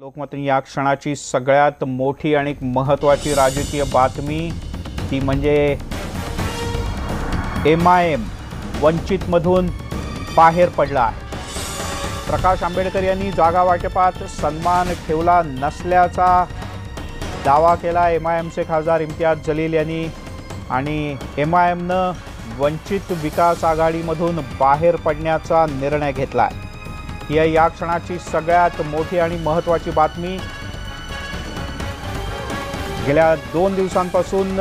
लोकमत या क्षणाची सगळ्यात मोठी आणि महत्त्वाची राजकीय बातमी ती म्हणजे MIM वंचितमधून बाहेर पडला आहे। प्रकाश आंबेडकर यांनी जागा वाटपात सन्मान ठेवला नसल्याचा दावा केला MIMचे खासदार इम्तियाज जलील यांनी आणि MIMनं वंचित विकास आघाडीमधून बाहेर पडण्याचा निर्णय घेतला आहे। ही या क्षणाची सगळ्यात मोठी आणि महत्त्वाची बातमी। गेल्या 2 दिवसांपासून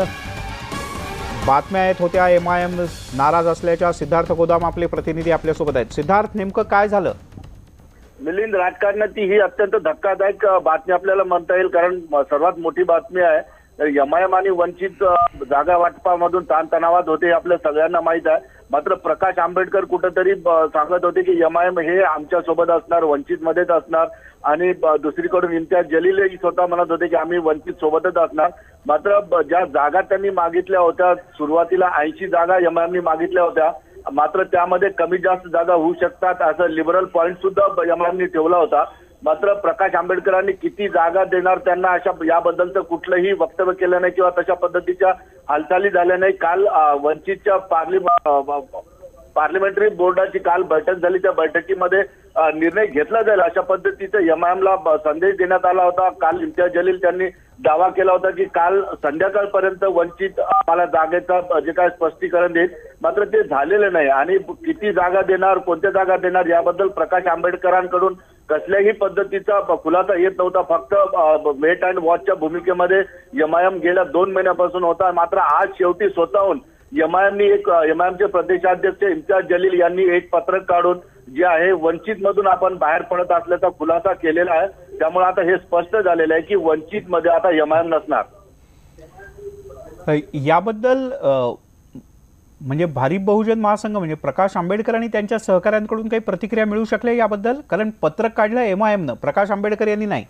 बातम्या येत होत्या MIM नाराज असल्याच्या। सिद्धार्थ गोदाम आपले प्रतिनिधी आपल्यासोबत आहेत। सिद्धार्थ, नेमकं काय झालं? मिलिंद, राजकारणाची ही अत्यंत धक्कादायक बातमी आपल्याला म्हणता येईल, कारण सर्वात मोठी बातमी आहे। MIM आणि वंचित जागा वाटपामधून ताणतणावात होते आपल्या सगळ्यांना माहीत आहे। मात्र प्रकाश आंबेडकर कुठेतरी सांगत होते की MIM हे आमच्या सोबत असणार, वंचित मध्येच असणार, आणि दुसरीकडून इम्तियाज जलीलही स्वतः म्हणत होते की आम्ही वंचित सोबतच असणार। मात्र ज्या जागा त्यांनी मागितल्या होत्या, सुरुवातीला 80 जागा MIMनी मागितल्या होत्या, मात्र त्यामध्ये कमी जास्त जागा होऊ शकतात असं लिबरल पॉइंट सुद्धा MIMनी ठेवला होता। मात्र प्रकाश आंबेडकरांनी किती जागा देणार त्यांना अशा याबद्दलचं कुठलंही वक्तव्य केलं नाही किंवा तशा पद्धतीच्या हालचाली झाल्या नाही। काल वंचितच्या पार्लिमेंटरी बोर्डाची काल बैठक झाली, त्या बैठकीमध्ये निर्णय घेतला जाईल अशा पद्धतीचा MIMला संदेश देण्यात आला होता। काल इम्तियाज जलील त्यांनी दावा केला होता की काल संध्याकाळपर्यंत वंचित आम्हाला जागेचा जे काय स्पष्टीकरण देईल, मात्र ते झालेलं नाही। आणि किती जागा देणार, कोणत्या जागा देणार याबद्दल प्रकाश आंबेडकरांकडून कसल्याही पद्धतीचा खुलासा येत नव्हता। फक्त वेट अँड वॉचच्या भूमिकेमध्ये MIM गेल्या 2 महिन्यापासून होता। मात्र आज शेवटी स्वतःहून MIMचे प्रदेशाध्यक्ष इम्तियाज जलील यांनी एक पत्रक काढून जे आहे वंचित मधून आपण बाहेर पडत असल्याचा खुलासा केलेला आहे। त्यामुळे आता हे स्पष्ट झालेलं आहे की वंचित मध्ये आता MIM नसणार। याबद्दल म्हणजे भारिप बहुजन महासंघ म्हणजे प्रकाश आंबेडकर आणि त्यांच्या सहकाऱ्यांकडून काही प्रतिक्रिया मिळू शकल्या याबद्दल? कारण पत्रक काढलं MIMनं, प्रकाश आंबेडकर यांनी नाही।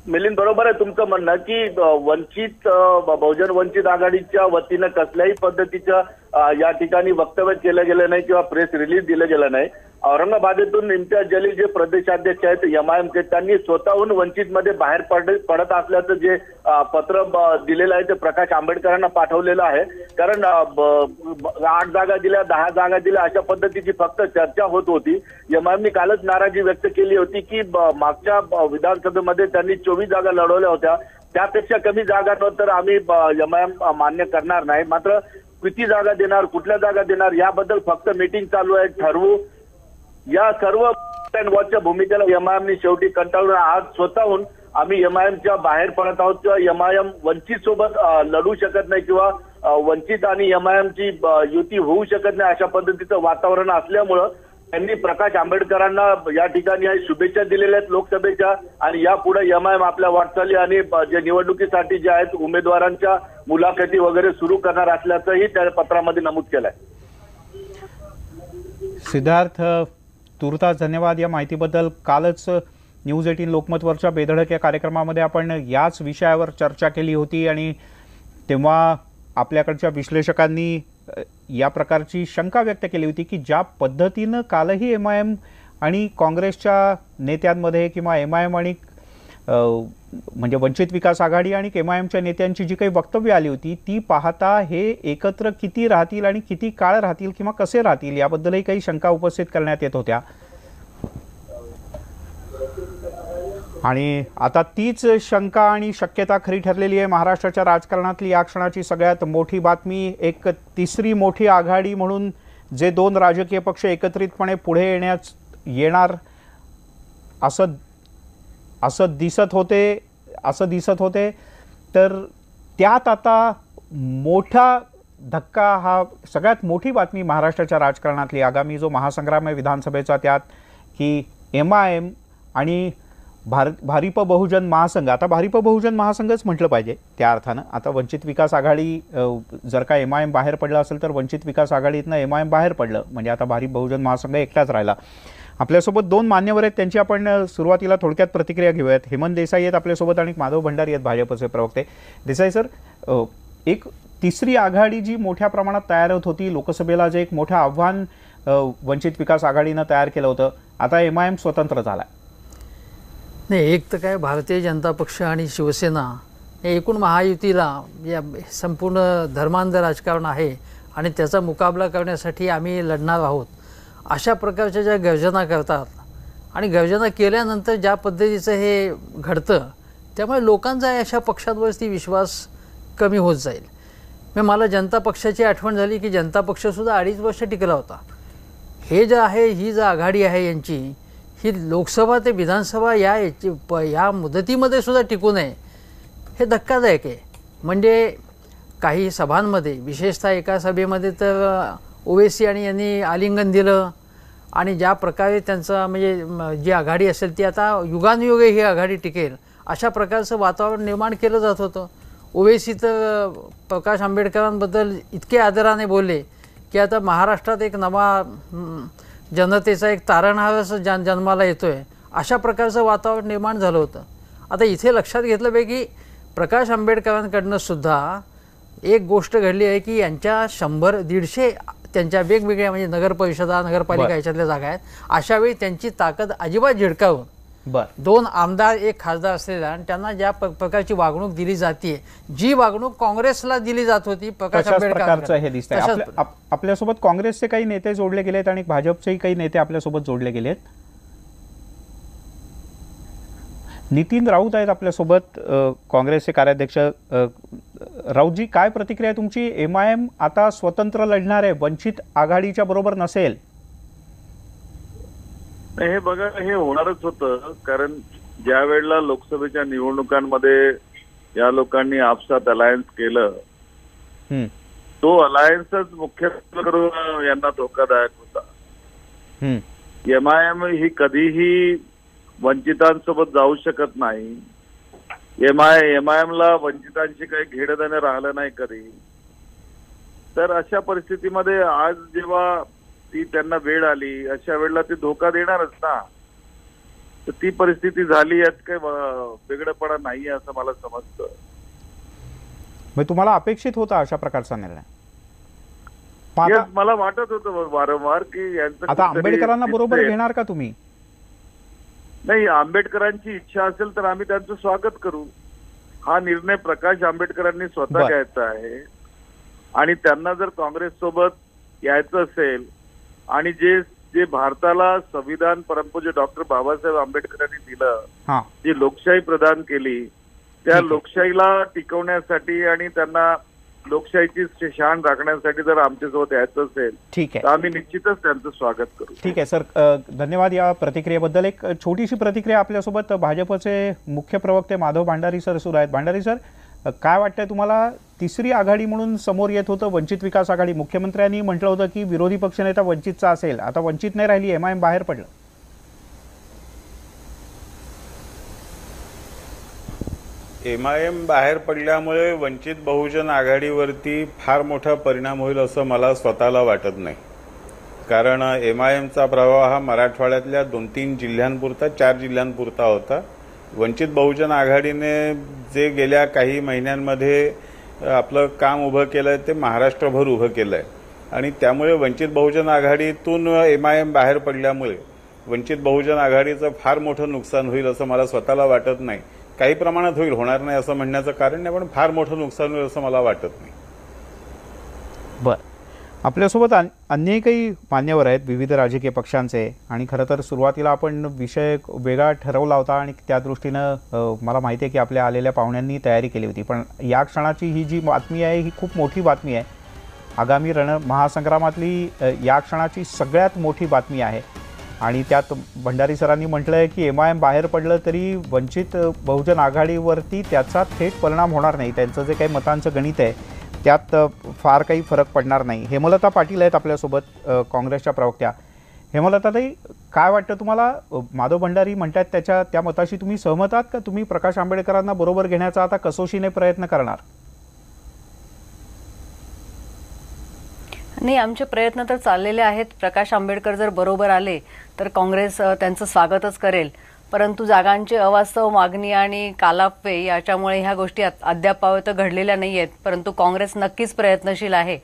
मिलिंद, बरोबर आहे तुमचं म्हणणं की वंचित बहुजन वंचित आघाडीच्या वतीनं कसल्याही पद्धतीचं या ठिकाणी वक्तव्य केलं गेलं नाही किंवा प्रेस रिलीज दिलं गेलं नाही। औरंगाबादेतून इम्तियाज जलील जे प्रदेशाध्यक्ष आहेत MIMचे, त्यांनी स्वतःहून वंचित मध्ये बाहेर पडत असल्याचं जे पत्र दिलेलं आहे ते प्रकाश आंबेडकरांना पाठवलेलं आहे। कारण 8 जागा दिल्या, 10 जागा दिल्या अशा पद्धतीची फक्त चर्चा होत होती। MIMनी कालच नाराजी व्यक्त केली होती की मागच्या विधानसभेमध्ये त्यांनी 24 जागा लढवल्या होत्या, त्यापेक्षा कमी जागांवर तर आम्ही MIM मान्य करणार नाही। मात्र किती जागा देणार, कुठल्या जागा देणार याबद्दल फक्त मीटिंग चालू आहे, ठरवू। या सर्व वॉचच्या भूमिकेला MIMनी शेवटी कंटाळून आज स्वतःहून आम्ही MIMच्या बाहेर पडत आहोत किंवा MIM वंचित सोबत लढू शकत नाही किंवा वंचित आणि MIMची युती होऊ शकत नाही अशा पद्धतीचं वातावरण असल्यामुळं त्यांनी प्रकाश आंबेडकरांना या ठिकाणी शुभेच्छा दिलेल्या आहेत लोकसभेच्या, आणि यापुढे MIM आपल्या वाटचाली आणि जे निवडणुकीसाठी जे आहेत उमेदवारांच्या मुलाखती वगैरे सुरू करणार असल्याचंही त्या पत्रामध्ये नमूद केलंय। सिद्धार्थ, तुर्तास धन्यवाद या माहितीबद्दल। कालच न्यूज 18 लोकमतवरच्या बेधडक या कार्यक्रमामध्ये आपण याच विषयावर चर्चा केली होती आणि तेव्हा आपल्याकडच्या विश्लेषकांनी या प्रकारची शंका व्यक्त केली होती की ज्या पद्धतीनं कालही MIM आणि काँग्रेसच्या नेत्यांमध्ये किंवा MIM आणि म्हणजे वंचित विकास आघाडी आणि MIMच्या नेत्यांची जी काही वक्तव्य आली होती ती पाहता हे एकत्र किती राहतील आणि किती काळ राहतील किंवा कसे राहतील याबद्दलही काही शंका उपस्थित करण्यात येत होत्या। आणि आता तीच शंका आणि शक्यता खरी ठरलेली आहे। महाराष्ट्राच्या राजकारणातली या क्षणाची सगळ्यात मोठी बातमी, एक तिसरी मोठी आघाडी म्हणून जे 2 राजकीय पक्ष एकत्रितपणे पुढे येणार असं दिसत होते, तर त्यात आता मोठा धक्का, हा सगळ्यात मोठी बातमी महाराष्ट्राच्या राजकारणातली आगामी जो महासंग्राम आहे विधानसभेचा त्यात, की MIM आणि भारिप बहुजन महासंघ, आता भारिप बहुजन महासंघच म्हटलं पाहिजे त्या अर्थानं, आता वंचित विकास आघाडी जर का MIM बाहेर पडला असेल तर वंचित विकास आघाडीतनं MIM बाहेर पडलं म्हणजे आता भारिप बहुजन महासंघ एकटाच राहिला। आपल्यासोबत 2 मान्यवर आहेत, त्यांची आपण सुरुवातीला थोडक्यात प्रतिक्रिया घेऊयात। हेमंत देसाई आहेत आपल्यासोबत आणि माधव भंडारी आहेत भाजपचे प्रवक्ते। देसाई सर, एक तिसरी आघाडी जी मोठ्या प्रमाणात तयार होत होती, लोकसभेला जे एक मोठं आव्हान वंचित विकास आघाडीनं तयार केलं होतं, आता MIM स्वतंत्र झाला। नाही, एक तर काय भारतीय जनता पक्ष आणि शिवसेना हे एकूण महायुतीला या संपूर्ण धर्मांध राजकारण आहे आणि त्याचा मुकाबला करण्यासाठी आम्ही लढणार आहोत अशा प्रकारच्या ज्या गर्जना करतात आणि गर्जना केल्यानंतर ज्या पद्धतीचं हे घडतं त्यामुळे लोकांचा अशा पक्षांवरती विश्वास कमी होत जाईल. मग मला जनता पक्षाची आठवण झाली की जनता पक्षसुद्धा 2.5 वर्ष टिकला होता. हे जे आहे, ही जी आघाडी आहे यांची, ही लोकसभा ते विधानसभा या मुदतीमध्ये सुद्धा टिकू नये हे धक्कादायक आहे. म्हणजे काही सभांमध्ये, विशेषतः एका सभेमध्ये तर ओवेसी आणि यांनी आलिंगन दिलं आणि ज्या प्रकारे त्यांचा म्हणजे जी आघाडी असेल ती आता युगानुयुगे ही आघाडी टिकेल अशा प्रकारचं वातावरण निर्माण केलं जात होतं. ओवेसी तर प्रकाश आंबेडकरांबद्दल इतके आदराने बोलले की आता महाराष्ट्रात एक नवा जनतेचा एक तारणहारच जन्माला येतोय अशा प्रकारचं वातावरण निर्माण झालं होतं. आता इथे लक्षात घेतलं पाहिजे की प्रकाश आंबेडकरांकडनं सुद्धा एक गोष्ट घडली आहे की यांच्या 100-150 त्यांच्या वेगवेगळ्या म्हणजे नगर परिषदा, नगरपालिका याच्यातल्या जागा आहेत. अशा वेळी त्यांची ताकद अजिबात झिडकावून 2 आमदार 1 खासदार असलेला आणि त्यांना ज्या प्रकारची वागणूक दिली जाते, जी वागणूक काँग्रेसला दिली जात होती प्रकाश आंबेडकरांचं हे दिसतंय. आपल्यासोबत काँग्रेसचे काही नेते जोडले गेलेत आणि भाजपचेही काही नेते आपल्यासोबत जोडले गेलेत. नितीन राऊत आहेत आपल्यासोबत, काँग्रेसचे कार्याध्यक्ष. राऊतजी, काय प्रतिक्रिया आहे तुमची? MIM आता स्वतंत्र लढणार आहे, वंचित आघाडीच्या बरोबर नसेल. हे बघा, हे होणारच होतं, कारण ज्या वेळेला लोकसभेच्या निवडणुकांमध्ये या लोकांनी आपसात अलायन्स केलं, तो अलायन्सच मुख्यत्वे करून यांना धोकादायक होता. MIM ही कधीही वंचितांसोबत जाऊ शकत नाही. MIM ला वंचितांशी काही घेणं राहिलं नाही कधी. तर अशा परिस्थितीमध्ये आज जेव्हा ती त्यांना वेळ आली, अशा वेळेला ती धोका देणारच ना. तर ती परिस्थिती झाली, यात काही वेगळेपणा नाही असं मला समजतं. मग तुम्हाला अपेक्षित होता अशा प्रकारचा निर्णय? मला वाटत होतं वारंवार की यांचं आता आंबेडकरांना बरोबर घेणार का तुम्ही? नाही, आंबेडकरांची इच्छा असेल तर आम्ही त्यांचं स्वागत करू. हा निर्णय प्रकाश आंबेडकरांनी स्वतः घ्यायचा आहे आणि त्यांना जर काँग्रेस सोबत यायचं असेल आणि जे भारताला संविधान परमपूज्य डॉक्टर बाबासाहेब आंबेडकरांनी दिलं, जी लोकशाही प्रदान केली, त्या लोकशाहीला टिकवण्यासाठी आणि त्यांना लोकशाहीची शान राखण्यासाठी जर आमच्यासोबत यायचं असेल, ठीक आहे, तर आम्ही निश्चितच त्यांचं स्वागत करू. ठीक आहे सर, धन्यवाद या प्रतिक्रियेबद्दल. एक छोटीशी प्रतिक्रिया आपल्यासोबत भाजपचे मुख्य प्रवक्ते माधव भांडारी सर सुरू आहेत. भांडारी सर, काय वाटतंय तुम्हाला? तिसरी आघाडी म्हणून समोर येत होतं वंचित विकास आघाडी. मुख्यमंत्र्यांनी म्हटलं होतं की विरोधी पक्षनेता वंचितचा असेल, आता वंचित नाही राहिली, MIM बाहेर पडलं. MIM बाहेर पडल्यामुळे वंचित बहुजन आघाडीवरती फार मोठा परिणाम होईल असं मला स्वतःला वाटत नाही. कारण MIMचा प्रभाव हा मराठवाड्यातल्या 2-3 जिल्ह्यांपुरता, 4 जिल्ह्यांपुरता होता. वंचित बहुजन आघाडीने जे गेल्या काही महिन्यांमध्ये आपलं काम उभं केलंय ते महाराष्ट्रभर उभं केलंय आणि त्यामुळे वंचित बहुजन आघाडीतून MIM बाहेर पडल्यामुळे वंचित बहुजन आघाडीचं फार मोठं नुकसान होईल असं मला स्वतःला वाटत नाही. काही प्रमाणात होईल, होणार नाही असं म्हणण्याचं कारण नाही, पण फार मोठं नुकसान होईल असं मला वाटत नाही. बरं, आपल्यासोबत अन्य काही मान्यवर आहेत विविध राजकीय पक्षांचे आणि खरं तर सुरुवातीला आपण विषय वेगळा ठरवला होता आणि त्या दृष्टीनं मला माहिती आहे की आपल्या आलेल्या पाहुण्यांनी तयारी केली होती. पण या क्षणाची ही जी बातमी आहे ही खूप मोठी बातमी आहे. आगामी महासंग्रामातली या क्षणाची सगळ्यात मोठी बातमी आहे आणि त्यात भंडारी सरांनी म्हटलं आहे की MIM बाहेर पडलं तरी वंचित बहुजन आघाडीवरती त्याचा थेट परिणाम होणार नाही. त्यांचं जे काही मतांचं गणित आहे त्यात फार काही फरक पडणार नाही. हेमलता पाटील आहेत आपल्यासोबत, काँग्रेसच्या प्रवक्त्या. हेमलताताई, काय वाटतं तुम्हाला? माधव भंडारी म्हणतात त्या मताशी तुम्ही सहमत आहात का? तुम्ही प्रकाश आंबेडकरांना बरोबर घेण्याचा आता कसोशीने प्रयत्न करणार? नाही, आमचे प्रयत्न तर चाललेले आहेत. प्रकाश आंबेडकर जर बरोबर आले तर काँग्रेस त्यांचं स्वागतच करेल. परंतु जागांची अवास्तव मागणी आणि कालापे याच्यामुळे ह्या गोष्टी अद्याप घडलेल्या नाही आहेत. परंतु काँग्रेस नक्कीच प्रयत्नशील आहे.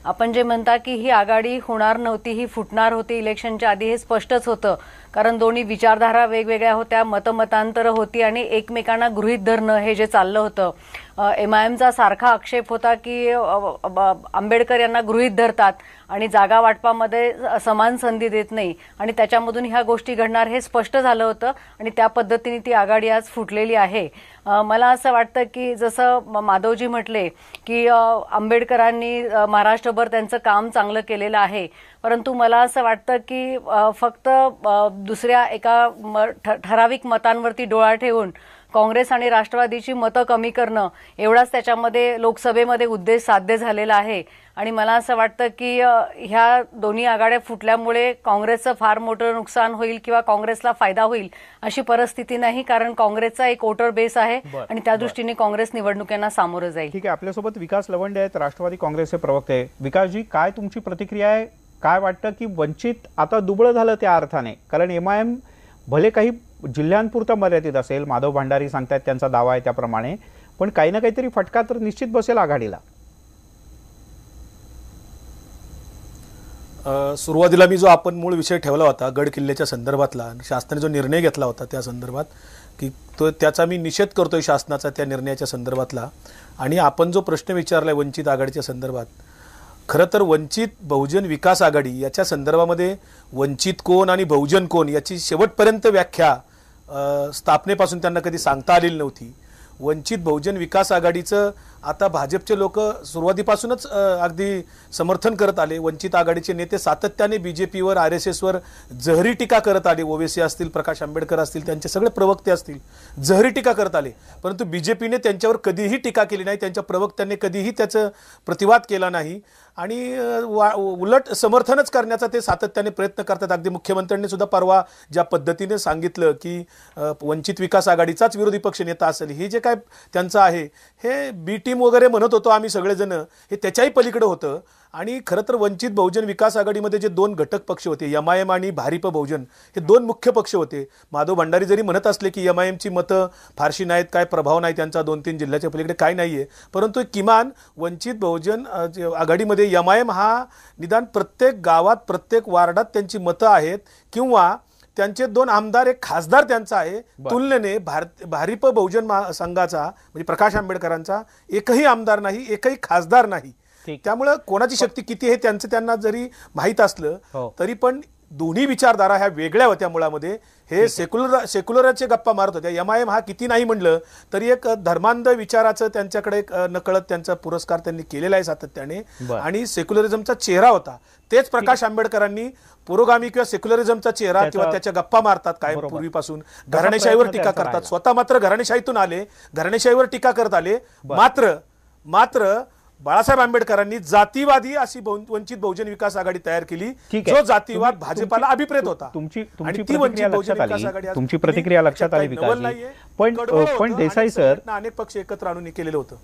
आपण जे म्हणता की ही आघाडी होणार नव्हती, ही फुटणार होती इलेक्शनच्या आधी, हे स्पष्टच होतं. कारण दोन्ही विचारधारा वेगवेगळ्या होत्या, मतमतांतरं होती आणि एकमेकांना गृहीत धरणं हे जे चाललं होतं. MIMचा सारखा आक्षेप होता की आंबेडकर यांना गृहीत धरतात आणि जागा वाटपामध्ये समान संधी देत नाही आणि त्याच्यामधून ह्या गोष्टी घडणार हे स्पष्ट झालं होतं आणि त्या पद्धतीने ती आघाडी आज फुटलेली आहे. मला असं वाटतं की जसं माधवजी म्हटले की आंबेडकरांनी महाराष्ट्रभर त्यांचं काम चांगलं केलेलं आहे, परंतु मला असं वाटतं की फक्त दुसऱ्या एका ठराविक मतांवरती डोळा ठेवून काँग्रेस आणि राष्ट्रवादीची मतं कमी करणं एवढाच त्याच्यामध्ये लोकसभेमध्ये उद्देश साध्य झालेला आहे. आणि मला असं वाटतं की ह्या दोन्ही आघाड्या फुटल्यामुळे काँग्रेसचं फार मोठं नुकसान होईल किंवा काँग्रेसला फायदा होईल अशी परिस्थिती नाही, कारण काँग्रेसचा एक वोटर बेस आहे आणि त्या दृष्टीने काँग्रेस निवडणुकांना सामोरं जाईल. ठीक आहे, आपल्यासोबत विकास लवंडे आहेत, राष्ट्रवादी काँग्रेसचे प्रवक्ते. विकासजी, काय तुमची प्रतिक्रिया आहे? काय वाटतं की वंचित आता दुबळं झालं त्या अर्थाने? कारण MIM भले काही जिल्ह्यांपुरता मर्यादित असेल, माधव भांडारी सांगतायत त्यांचा दावा आहे त्याप्रमाणे, पण काही ना काहीतरी फटका तर निश्चित बसेल आघाडीला. सुरुवातीला मी जो आपण मूळ विषय ठेवला होता गड किल्ल्याच्या संदर्भातला, शासनाने जो निर्णय घेतला होता त्या संदर्भात, की तो त्याचा मी निषेध करतोय शासनाचा त्या निर्णयाच्या संदर्भातला. आणि आपण जो प्रश्न विचारलाय वंचित आघाडीच्या संदर्भात, खरं तर वंचित बहुजन विकास आघाडी याच्या संदर्भामध्ये वंचित कोण आणि बहुजन कोण याची शेवटपर्यंत व्याख्या स्थापनेपासून त्यांना कधी सांगता आलेली नव्हती. वंचित बहुजन विकास आघाडीचं आता भाजपचे लोक सुरुवातीपासूनच अगदी समर्थन करत आले. वंचित आघाडीचे नेते सातत्याने BJPवर RSSवर जहरी टीका करत आले. ओवेसी असतील, प्रकाश आंबेडकर असतील, त्यांचे सगळे प्रवक्ते असतील, जहरी टीका करत आले. परंतु BJPने त्यांच्यावर कधीही टीका केली नाही, त्यांच्या प्रवक्त्यांनी कधीही त्याचं प्रतिवाद केला नाही आणि उलट समर्थनच करण्याचा ते सातत्याने प्रयत्न करतात. अगदी मुख्यमंत्र्यांनी सुद्धा परवा ज्या पद्धतीने सांगितलं की वंचित विकास आघाडीचाच विरोधी पक्ष नेता असेल, हे जे काय त्यांचं आहे हे बी टीम वगैरे म्हणत होतो आम्ही सगळेजण, हे त्याच्याही पलीकडे होतं. आणि खरं तर वंचित बहुजन विकास आघाडीमध्ये जे दोन घटक पक्ष होते, MIM आणि भारिप बहुजन, हे दोन मुख्य पक्ष होते. माधव भंडारी जरी म्हणत असले की MIMची मतं फारशी नाहीत, काय प्रभाव नाही त्यांचा 2-3 जिल्ह्याच्या पलीकडे काय नाहीये, परंतु किमान वंचित बहुजन आघाडीमध्ये MIM हा निदान प्रत्येक गावात प्रत्येक वार्डात त्यांची मतं आहेत किंवा त्यांचे 2 आमदार, एक खासदार त्यांचा आहे. तुलनेने भारिप बहुजन संघाचा म्हणजे प्रकाश आंबेडकरांचा एकही आमदार नाही, एकही खासदार नाही. त्यामुळे कोणाची शक्ती किती हे त्यांचं त्यांना जरी माहीत असलं तरी पण दोन्ही विचारधारा ह्या वेगळ्या होत्या. मुळामध्ये हे सेक्युलरचे गप्पा मारत होत्या. MIM हा किती नाही म्हणलं तरी एक धर्मांध विचाराचं त्यांच्याकडे एक नकळत त्यांचा पुरस्कार त्यांनी केलेला आहे सातत्याने आणि सेक्युलरिझमचा चेहरा होता. तेच प्रकाश आंबेडकरांनी पुरोगामी किंवा सेक्युलरिझमचा चेहरा किंवा त्याच्या गप्पा मारतात कायम पूर्वीपासून. घराणेशाहीवर टीका करतात, स्वतः मात्र घराणेशाहीतून आले, घराणेशाहीवर टीका करत आले. मात्र बाळासाहेब आंबेडकरांनी जातीवादी अशी वंचित बहुजन विकास आघाडी तयार केली, जो जातीवाद भाजपाला अभिप्रेत होता. तुमची प्रतिक्रिया लक्षात आली विकासजी. पण देसाई सर, अनेक पक्ष एकत्र आणून केलेलं होतं.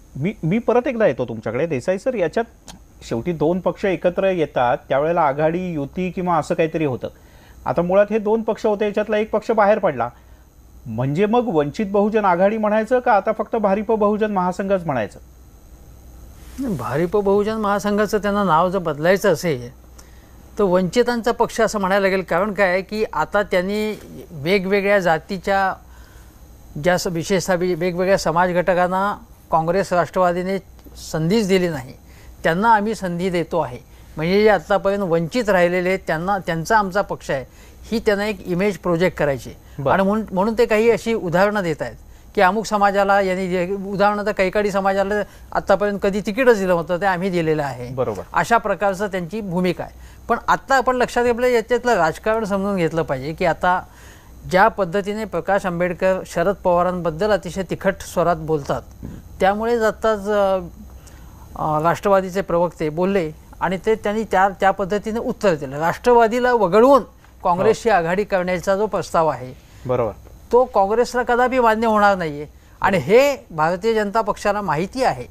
मी परत एकदा येतो तुमच्याकडे. देसाई सर, याच्यात शेवटी 2 पक्ष एकत्र येतात त्यावेळेला आघाडी, युती किंवा असं काहीतरी होतं. आता मुळात हे 2 पक्ष होते, याच्यातला एक पक्ष बाहेर पडला, म्हणजे मग वंचित बहुजन आघाडी म्हणायचं का आता फक्त भारिप बहुजन महासंघच म्हणायचं? भारिप बहुजन महासंघाचं त्यांना नाव जर बदलायचं असेल तर वंचितांचा पक्ष असं म्हणायला लागेल. कारण काय आहे की आता त्यांनी वेगवेगळ्या जातीच्या ज्या विशेषतः वेगवेगळ्या समाज घटकांना काँग्रेस राष्ट्रवादीने संधीच दिली नाही, त्यांना आम्ही संधी देतो आहे. म्हणजे जे आत्तापर्यंत वंचित राहिलेले त्यांचा आमचा पक्ष आहे, ही त्यांना एक इमेज प्रोजेक्ट करायची. आणि म्हणून ते काही अशी उदाहरणं देत आहेत की अमुक समाजाला यांनी, उदाहरणार्थ कैकाडी समाजाला आत्तापर्यंत कधी तिकीटच दिलं होतं ते आम्ही दिलेलं आहे. बरोबर, अशा प्रकारचं त्यांची भूमिका आहे. पण आत्ता आपण लक्षात घेतलं, याच्यातलं राजकारण समजून घेतलं पाहिजे की आता ज्या पद्धतीने प्रकाश आंबेडकर शरद पवारांबद्दल अतिशय तिखट स्वरात बोलतात, त्यामुळेच आत्ताच राष्ट्रवादीचे प्रवक्ते बोलले आणि त्यांनी त्या पद्धतीने उत्तर दिलं. राष्ट्रवादीला वगळून काँग्रेसची आघाडी करण्याचा जो प्रस्ताव आहे, बरोबर, तो काँग्रेसला कदापि मान्य होणार नाहीये आणि हे भारतीय जनता पक्षाला माहिती आहे.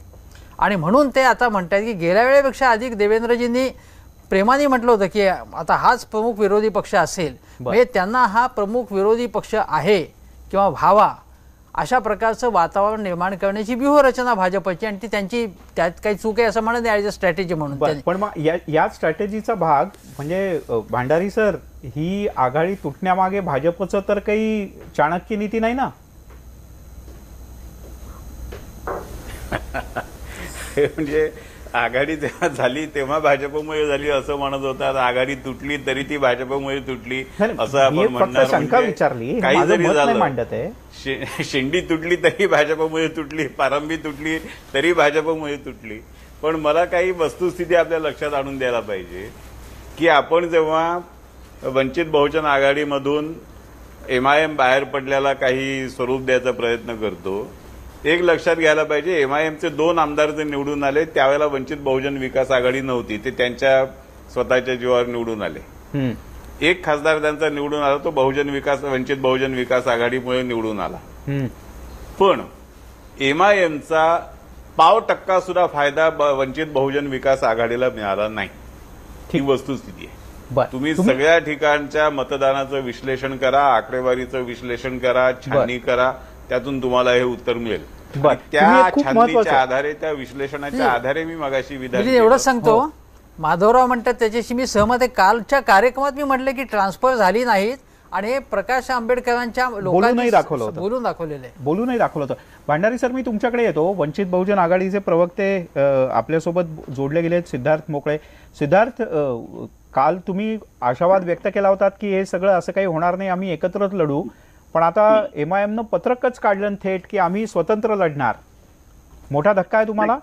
आणि म्हणून ते आता म्हणतात की गेल्या वेळेपेक्षा अधिक देवेंद्रजींनी प्रेमाने म्हटलं होतं की आता हाच प्रमुख विरोधी पक्ष असेल, म्हणजे त्यांना हा प्रमुख विरोधी पक्ष आहे किंवा व्हावा अशा प्रकारचं वातावरण निर्माण करण्याची व्यूहरचना भाजपची, आणि ती त्यांची त्यात काही चूक आहे असं म्हणत नाही, ॲज अ स्ट्रॅटेजी म्हणून. पण मग या स्ट्रॅटेजीचा भाग म्हणजे भांडारी सर ही आघाडी तुटण्यामागे भाजपचं तर काही चाणक्य नीती नाही ना? हे म्हणजे आघाडी तेव्हा झाली तेव्हा भाजपमुळे झाली असं म्हणत होतात. आघाडी तुटली तरी ती भाजपमुळे तुटली असं आपण मी फक्त म्हणणार. शंका विचारली, काही माझं जरी मत नाही झालं, मांडत आहे. शेंडी तुटली तरी भाजपमुळे तुटली, पारंबी तुटली तरी भाजपमुळे तुटली. पण मला काही वस्तुस्थिती आपल्या लक्षात आणून द्यायला पाहिजे की आपण जेव्हा वंचित बहुजन आघाडीमधून MIM बाहेर पडल्याला काही स्वरूप द्यायचा प्रयत्न करतो, एक लक्षात घ्यायला पाहिजे, MIMचे 2 आमदार जे निवडून आले त्यावेळेला वंचित बहुजन विकास आघाडी नव्हती, ते त्यांच्या स्वतःच्या जीवावर निवडून आले. एक खासदार त्यांचा निवडून आला, तो वंचित बहुजन विकास आघाडीमुळे निवडून आला. पण MIMचा 0.5% सुद्धा फायदा वंचित बहुजन विकास आघाडीला मिळाला नाही. ही वस्तुस्थिती आहे. तुम्ही सगळ्या ठिकाणच्या मतदानाचं विश्लेषण करा, आकडेवारीचं विश्लेषण करा, छाननी करा, त्यातून तुम्हाला हे उत्तर मिळेल. त्या छाननीच्या आधारे, त्या विश्लेषणाच्या आधारे मी मगाशी विधान एवढंच सांगतो. माधवराव म्हणतात त्याच्याशी मी सहमत आहे. कालच्या कार्यक्रमात मी म्हटलं की ट्रान्सफर झाली नाहीत आणि प्रकाश आंबेडकरांच्या लोकांनी बोलून दाखवलं होतं. भांडारी सर, मी तुमच्याकडे येतो. वंचित बहुजन आघाडीचे प्रवक्ते आपल्यासोबत जोडले गेले, सिद्धार्थ मोकळे. सिद्धार्थ, काल तुम्ही आशावाद व्यक्त केला होता की हे सगळं असं काही होणार नाही, आम्ही एकत्रच लढू. पण आता MIMनं पत्रकच काढलं थेट की आम्ही स्वतंत्र लढणार. मोठा धक्का आहे तुम्हाला?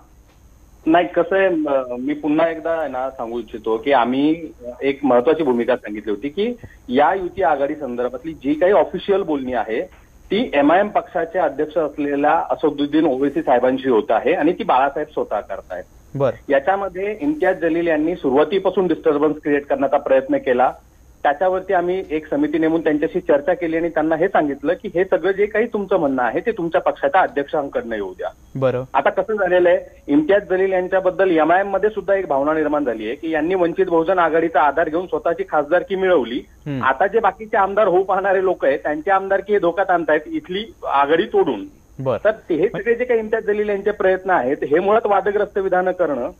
नाही, कसं आहे, मी पुन्हा एकदा ना सांगू इच्छितो की आम्ही एक महत्वाची भूमिका सांगितली होती की या युती आघाडी संदर्भातली जी काही ऑफिशियल बोलणी आहे ती MIM पक्षाचे अध्यक्ष असलेल्या असदुद्दीन ओवैसी साहेबांशी होत आहे आणि ती बाळासाहेब स्वतः करतायत. याच्यामध्ये इम्तियाज जलील यांनी सुरुवातीपासून डिस्टर्बन्स क्रिएट करण्याचा प्रयत्न केला. त्याच्यावरती आम्ही एक समिती नेमून त्यांच्याशी चर्चा केली आणि त्यांना हे सांगितलं की हे सगळं जे काही तुमचं म्हणणं आहे ते तुमच्या पक्षाच्या अध्यक्षांकडनं येऊ द्या. बरं, आता कसं झालेलं आहे, इम्तियाज जलील यांच्याबद्दल MIM मध्ये सुद्धा एक भावना निर्माण झाली आहे की यांनी वंचित बहुजन आघाडीचा आधार घेऊन स्वतःची खासदारकी मिळवली. आता जे बाकीचे आमदार होऊ पाहणारे लोक आहेत त्यांची आमदारकी हे धोक्यात आणतायत इथली आघाडी तोडून. तर हे सगळे जे काही इम्तियाज जलील यांचे प्रयत्न आहेत हे मुळात वादग्रस्त विधानं करणं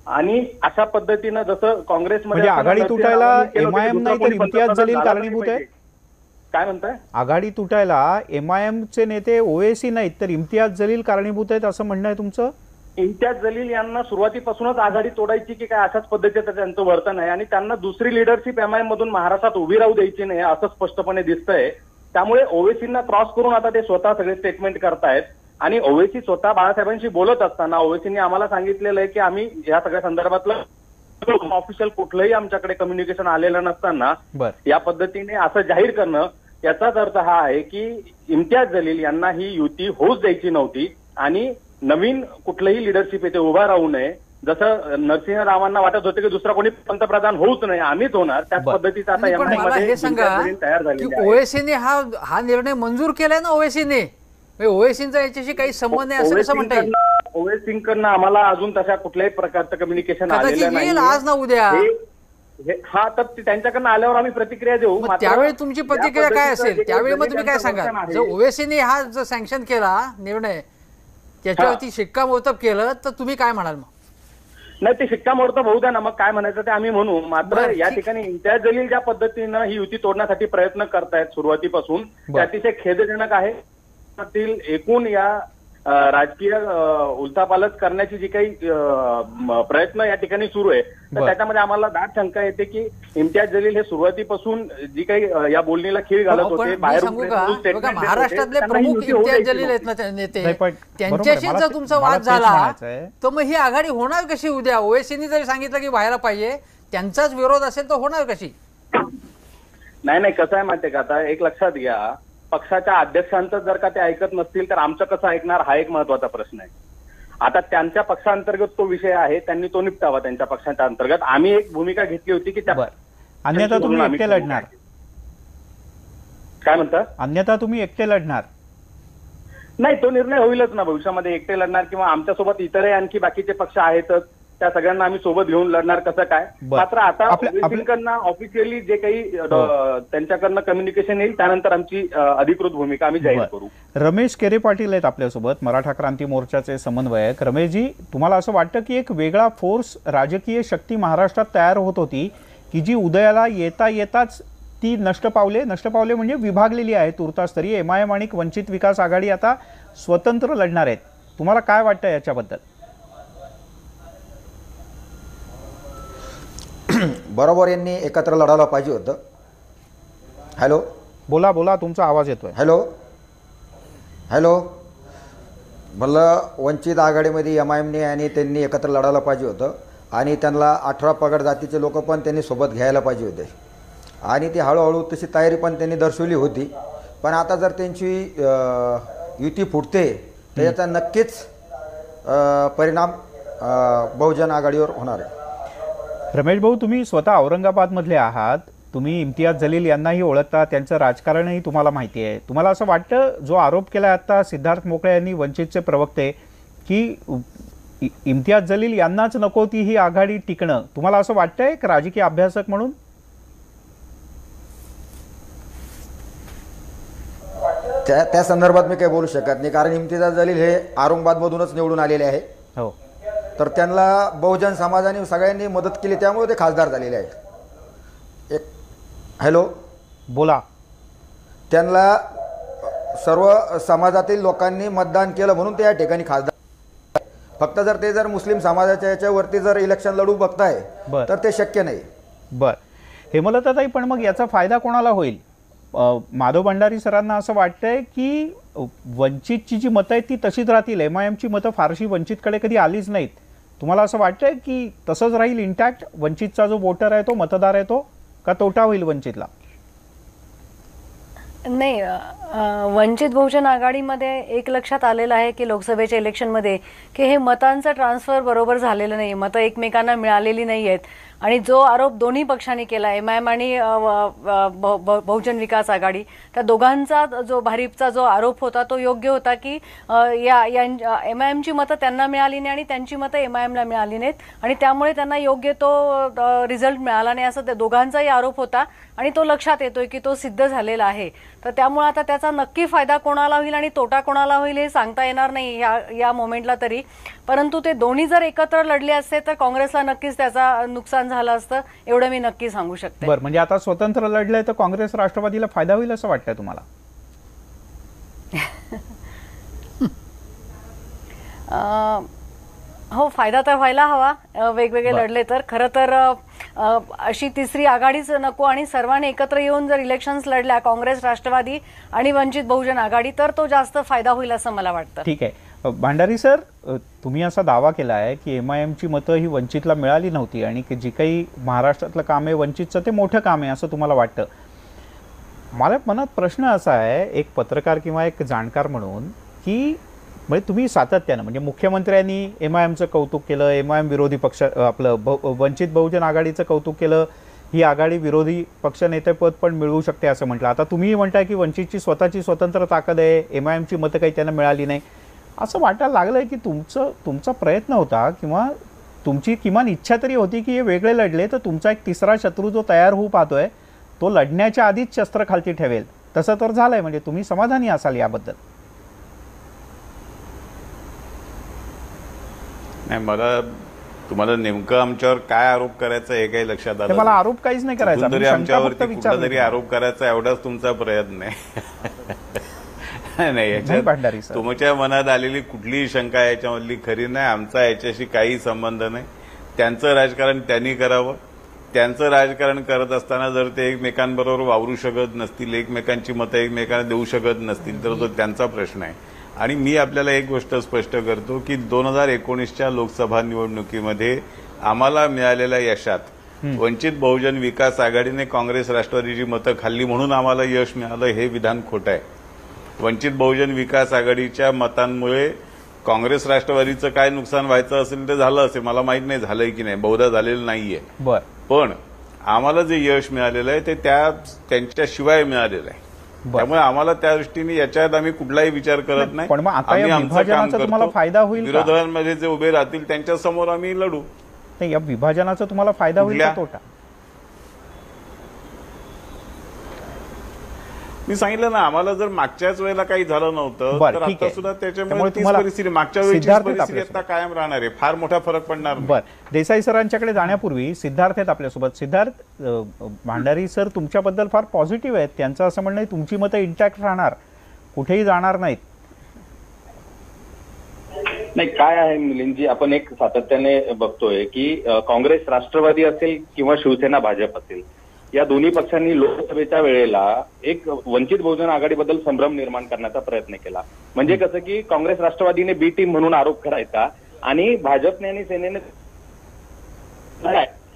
आणि अशा पद्धतीनं जसं काँग्रेसमध्ये आघाडी तुटायला MIM नाही तर इम्तियाज जलील कारणीभूत आहे. काय म्हणताय? आघाडी तुटायला MIMचे नेते ओवैसी नाहीत तर इम्तियाज जलील कारणीभूत आहेत असं म्हणणं आहे तुमचं? इम्तियाज जलील यांना सुरुवातीपासूनच आघाडी तोडायची की काय अशाच पद्धतीचं त्यांचं वर्तन आहे आणि त्यांना दुसरी लिडरशिप MIM मधून महाराष्ट्रात उभी राहू द्यायची नाही असं स्पष्टपणे दिसतंय. त्यामुळे ओवैसींना क्रॉस करून आता ते स्वतः सगळे स्टेटमेंट करतायत आणि ओवैसी स्वतः बाळासाहेबांशी बोलत असताना ओवैसींनी आम्हाला सांगितलेलं आहे की आम्ही या सगळ्या संदर्भातलं ऑफिशियल कुठलंही आमच्याकडे कम्युनिकेशन आलेलं नसताना या पद्धतीने असं जाहीर करणं याचाच अर्थ हा आहे की इम्तियाज जलील यांना ही युती होऊच द्यायची नव्हती आणि नवीन कुठलंही लिडरशिप येथे उभा राहू नये. जसं नरसिंह रावांना वाटत होतं की दुसरा कोणी पंतप्रधान होऊच नाही, आम्हीच होणार, त्याच पद्धतीचा आता तयार झालेला. ओवैसीने हा निर्णय मंजूर केलाय ना? ओवैसींचा याच्याशी काही संबंध आहे असं म्हणता येईल? ओवैसींकडनं आम्हाला अजून तशा कुठल्याही प्रकारचं कम्युनिकेशन आलेलं नाही. आज ना उद्या हा, तर त्यांच्याकडनं आल्यावर आम्ही प्रतिक्रिया देऊ. त्यावेळी तुमची प्रतिक्रिया काय असेल? त्यावेळी मग तुम्ही काय सांगाल? जर ओवैसीने हा जर सँक्शन केला निर्णय, त्याच्यावरती शिक्कामोर्तब केलं तर तुम्ही काय म्हणाल? मग नाही, ते शिक्कामोर्तब होऊ द्या ना, मग काय म्हणायचं ते आम्ही म्हणू. मात्र या ठिकाणी इम्तियाज जलील ज्या पद्धतीनं ही युती तोडण्यासाठी प्रयत्न करतायत सुरुवातीपासून ते अतिशय खेदजनक आहे. एकूण या राजकीय उलथापालथ करण्याची जी काही प्रयत्न या ठिकाणी सुरू आहे तर त्याच्यामध्ये आम्हाला दाट शंका येते की इम्तियाज जलील हे सुरुवातीपासून जी काही या बोलणीला खीळ घालत होते, बाहेर महाराष्ट्रातले प्रमुख इम्तियाज जलील आहेत ना नेते, त्यांच्याशी जर तुमचा वाद झाला तर मग ही आघाडी होणार कशी उद्या? ओवैसींनी जरी सांगितलं की व्हायला पाहिजे, त्यांचाच विरोध असेल तर होणार कशी? नाही, कसं आहे माहितीये का, आता एक लक्षात घ्या, पक्षाच्या अध्यक्षांचं जर का ते ऐकत नसतील तर आमचं कसं ऐकणार हा एक महत्वाचा प्रश्न आहे. आता त्यांच्या पक्षांतर्गत तो विषय आहे, त्यांनी तो निपटावा त्यांच्या पक्षाच्या अंतर्गत. आम्ही एक भूमिका घेतली होती की अन्यथा तुम्ही एकटे लढणार. काय म्हणता? अन्यथा तुम्ही एकटे लढणार? नाही, तो निर्णय होईलच ना भविष्यामध्ये, एकटे लढणार किंवा आमच्यासोबत इतरही आणखी बाकीचे पक्ष आहेतच, त्या सगळ्यांना आम्ही सोबत घेऊन लढणार कसं काय. मात्र आता ओवैसींकडनं ऑफिशियली जे काही त्यांच्याकडनं कम्युनिकेशन येईल त्यानंतर आमची अधिकृत भूमिका आम्ही जाहीर करू. रमेश केरे पाटील आहेत आपल्यासोबत, मराठा क्रांती मोर्चाचे समन्वयक. रमेशजी, तुम्हाला असं वाटतं की एक वेगळा फोर्स, राजकीय शक्ती महाराष्ट्रात तयार होत होती की जी उदयाला येता येताच ती नष्ट पावले म्हणजे विभागलेली आहे तुर्तास तरी. MIM आणि वंचित विकास आघाडी आता स्वतंत्र लढणार आहेत. तुम्हाला काय वाटतं याच्याबद्दल? बरोबर, यांनी एकत्र लढायला पाहिजे होतं. हॅलो, बोला, तुमचा आवाज येतोय. हॅलो, म्हणलं वंचित आघाडीमध्ये MIMने आणि त्यांनी एकत्र लढायला पाहिजे होतं आणि त्यांना 18 पगड जातीचे लोक पण त्यांनी सोबत घ्यायला पाहिजे होते आणि ती हळूहळू तशी तयारी पण त्यांनी दर्शवली होती. पण आता जर त्यांची युती फुटते तर याचा नक्कीच परिणाम बहुजन आघाडीवर होणार आहे. रमेश भाऊ, तुम्ही स्वतः औरंगाबादमधले आहात. तुम्ही इम्तियाज जलील यांनाही ओळखता, त्यांचं राजकारणही तुम्हाला माहिती आहे. तुम्हाला असं वाटतं, जो आरोप केला आता सिद्धार्थ मोकळे यांनी, वंचितचे प्रवक्ते, की इम्तियाज जलील यांनाच नको ती ही आघाडी टिकणं, तुम्हाला असं वाटतंय एक राजकीय अभ्यासक म्हणून? त्या संदर्भात मी काही बोलू शकत नाही, कारण इम्तियाज जलील हे औरंगाबादमधूनच निवडून आलेले आहे. हो, तर त्यांना बहुजन समाजाने सगळ्यांनी मदत केली, त्यामुळे ते खासदार झालेले आहेत. हॅलो, बोला. त्यांना सर्व समाजातील लोकांनी मतदान केलं म्हणून ते या ठिकाणी खासदार. फक्त जर मुस्लिम समाजाच्या याच्यावरती जर इलेक्शन लढू बघताय तर ते शक्य नाही. बर, हेमलताताई, पण मग याचा फायदा कोणाला होईल? माधव भंडारी सरांना असं वाटतंय की वंचितची जी मतं आहेत ती तशीच राहतील, MIMची मतं फारशी वंचितकडे कधी आलीच नाहीत. तुम्हाला असं वाटतंय की तसंच राहील इंटॅक्ट? वंचितचा जो वोटर आहे, तो मतदार आहे, तो का तोटा होईल वंचितला? नाही, वंचित बहुजन आघाडीमध्ये एक लक्षात आलेलं आहे की लोकसभेच्या इलेक्शनमध्ये की हे मतांचं ट्रान्सफर बरोबर झालेलं नाही, मतं एकमेकांना मिळालेली नाही आहेत. आणि जो आरोप दोन्ही पक्षांनी केला, MIM आणि बहुजन विकास आघाडी, त्या दोघांचा जो भारीपचा जो आरोप होता तो योग्य होता की MIMची मतं त्यांना मिळाली नाही आणि त्यांची मतं MIMला मिळाली नाहीत आणि त्यामुळे त्यांना योग्य तो रिझल्ट मिळाला नाही, असं त्या दोघांचाही आरोप होता आणि तो लक्षात येतोय की तो सिद्ध झालेला आहे. तर त्यामुळे आता त्याचा नक्की फायदा कोणाला होईल आणि तोटा कोणाला होईल हे सांगता येणार नाही या मोमेंटला तरी. परंतु ते दोन्ही जर एकत्र लढले असते तर काँग्रेसला नक्कीच त्याचा नुकसान झालं असतं, एवढं मी नक्की सांगू शकते. बरं, म्हणजे आता स्वतंत्र लढले तर काँग्रेस राष्ट्रवादीला फायदा होईल असं वाटतंय तुम्हाला? हो, फायदा तर व्हायला हवा, वेगवेगळे लढले तर. खरं तर अशी तिसरी आघाडीच नको आणि सर्वांनी एकत्र येऊन जर इलेक्शन्स लढल्या, काँग्रेस, राष्ट्रवादी आणि वंचित बहुजन आघाडी, तर तो जास्त फायदा होईल असं मला वाटतं. ठीक आहे. भांडारी सर, तुम्ही असा दावा केला आहे की MIMची मतं ही वंचितला मिळाली नव्हती आणि की जे काही महाराष्ट्रातलं काम आहे वंचितचं ते मोठं काम आहे असं तुम्हाला वाटतं. मला मनात प्रश्न असा आहे, एक पत्रकार किंवा एक जाणकार म्हणून, की म्हणजे तुम्ही सातत्यानं, म्हणजे मुख्यमंत्र्यांनी MIMचं कौतुक केलं, MIM विरोधी पक्ष आपलं वंचित बहुजन आघाडीचं कौतुक केलं, ही आघाडी विरोधी पक्षनेतेपद पण मिळवू शकते असं म्हटलं. आता तुम्हीही म्हणताय की वंचितची स्वतःची स्वतंत्र ताकद आहे, MIMची मतं काही त्यांना मिळाली नाही. असं वाटायला लागलंय की तुमचा प्रयत्न होता किंवा तुमची किमान इच्छा तरी होती की हे वेगळे लढले तर तुमचा एक तिसरा शत्रू जो तयार होऊ पाहतोय तो लढण्याच्या आधीच शस्त्र खालती ठेवेल. तसं तर झालंय, म्हणजे तुम्ही समाधानी असाल याबद्दल? नाही, मला तुम्हाला नेमकं आमच्यावर काय आरोप करायचा हे काही लक्षात आलं? मला आरोप काहीच नाही करायचा, तरी आमच्यावरती कुठलातरी आरोप करायचा एवढाच तुमचा प्रयत्न आहे. नाही, भांडारी सर, तुमच्या मनात आलेली कुठलीही शंका याच्यामधली खरी नाही. आमचा याच्याशी काही संबंध नाही. त्यांचं राजकारण त्यांनी करावं. त्यांचं राजकारण करत असताना जर ते एकमेकांबरोबर वावरू शकत नसतील, एकमेकांची मतं एकमेकांना देऊ शकत नसतील तर तो त्यांचा प्रश्न आहे. आणि मी आपल्याला एक गोष्ट स्पष्ट करतो की 2019च्या लोकसभा निवडणुकीमध्ये आम्हाला मिळालेल्या यशात वंचित बहुजन विकास आघाडीने काँग्रेस राष्ट्रवादीची मतं खाल्ली म्हणून आम्हाला यश मिळालं हे विधान खोटं आहे. वंचित बहुजन विकास आघाडीच्या मतांमुळे काँग्रेस राष्ट्रवादीचं काय नुकसान व्हायचं असेल ते झालं असेल, मला माहित नाही झालंय की नाही, बहुधा झालेलं नाहीये. पण आम्हाला जे यश मिळालेलं आहे ते त्यांच्याशिवाय मिळालेलं आहे. त्यामुळे आम्हाला त्या दृष्टीने याच्यात आम्ही कुठलाही विचार करत नाही. आम्ही आमचं काम करतो. विरोधकांमध्ये जे उभे राहतील त्यांच्या समोर आम्ही लढू. या विभाजनाचा तुम्हाला फायदा होईल का तोटा? मी सांगितलं ना, आम्हाला जर मागच्याच वेळेला काही झालं नव्हतं बरं, तर ठीक आता आहे. सुद्धा त्यामुळे त्याच्यामुळे तीच तुम्हाला परिस्थिती, मागच्या वेळची सिद्धार्थ परिस्थिती आपल्यासोबत. आता कायम राहणार आहे. फार मोठा फरक पडणार नाही. बर, देसाई सरांच्याकडे जाण्यापूर्वी सिद्धार्थ आहेत आपल्यासोबत. सिद्धार्थ, भांडारी सर तुमच्याबद्दल फार पॉझिटिव्ह आहेत. त्यांचं असं म्हणणं आहे तुमची मतं इंटॅक्ट राहणार, कुठेही जाणार नाहीत. नाही, काय आहे मिलिंदजी, आपण एक सातत्याने बघतोय की काँग्रेस राष्ट्रवादी असेल किंवा शिवसेना भाजप असेल, या दोन्ही पक्षांनी लोकसभेच्या वेळेला एक वंचित बहुजन आघाडीबद्दल संभ्रम निर्माण करण्याचा प्रयत्न केला. म्हणजे कसं की काँग्रेस राष्ट्रवादीने बी टीम म्हणून आरोप करायचा आणि भाजपने आणि सेनेने